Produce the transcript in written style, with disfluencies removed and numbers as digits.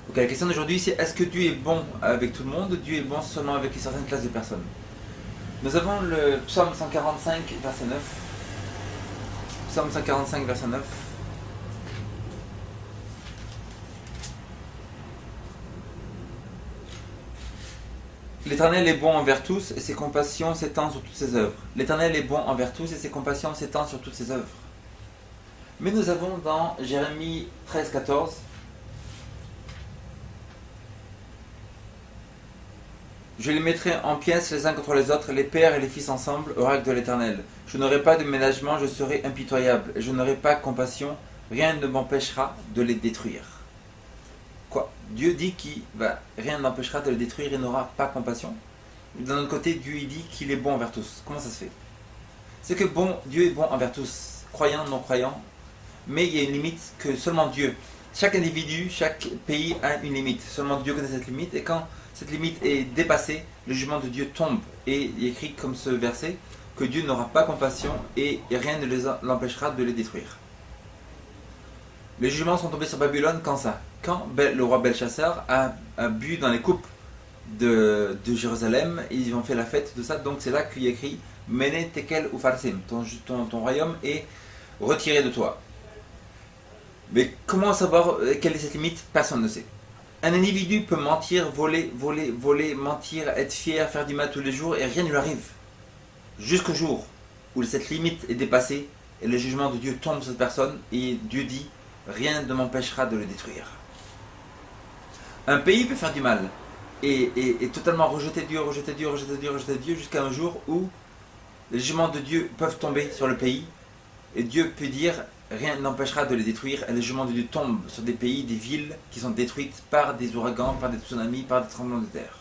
Ok, la question d'aujourd'hui c'est est-ce que Dieu est bon avec tout le monde ou Dieu est bon seulement avec une certaine classe de personnes. Nous avons le psaume 145 verset 9. Psaume 145 verset 9. L'Éternel est bon envers tous et ses compassions s'étendent sur toutes ses œuvres. L'Éternel est bon envers tous et ses compassions s'étendent sur toutes ses œuvres. Mais nous avons dans Jérémie 13, 14 Je les mettrai en pièces les uns contre les autres, les pères et les fils ensemble, oracle de l'Éternel. Je n'aurai pas de ménagement, je serai impitoyable, et je n'aurai pas compassion, rien ne m'empêchera de les détruire. Quoi? Dieu dit qu'il rien n'empêchera de les détruire et n'aura pas compassion. D'un autre côté, Dieu il dit qu'il est bon envers tous. Comment ça se fait? C'est que bon, Dieu est bon envers tous, croyants, non croyants, mais il y a une limite que seulement Dieu. Chaque individu, chaque pays a une limite. Seulement Dieu connaît cette limite, et quand cette limite est dépassée, le jugement de Dieu tombe. Et il est écrit comme ce verset que Dieu n'aura pas compassion et rien ne l'empêchera de les détruire. Les jugements sont tombés sur Babylone quand ça? Quand le roi Belshazzar a bu dans les coupes de Jérusalem, ils ont fait la fête de ça, donc c'est là qu'il y a écrit Mene Tekel Ufarsim, ton royaume est retiré de toi. Mais comment savoir quelle est cette limite? Personne ne sait. Un individu peut mentir, voler, mentir, être fier, faire du mal tous les jours et rien ne lui arrive. Jusqu'au jour où cette limite est dépassée et le jugement de Dieu tombe sur cette personne et Dieu dit rien ne m'empêchera de le détruire. Un pays peut faire du mal et totalement rejeter Dieu jusqu'à un jour où les jugements de Dieu peuvent tomber sur le pays et Dieu peut dire rien n'empêchera de les détruire et les jugements de Dieu tombent sur des pays, des villes qui sont détruites par des ouragans, par des tsunamis, par des tremblements de terre.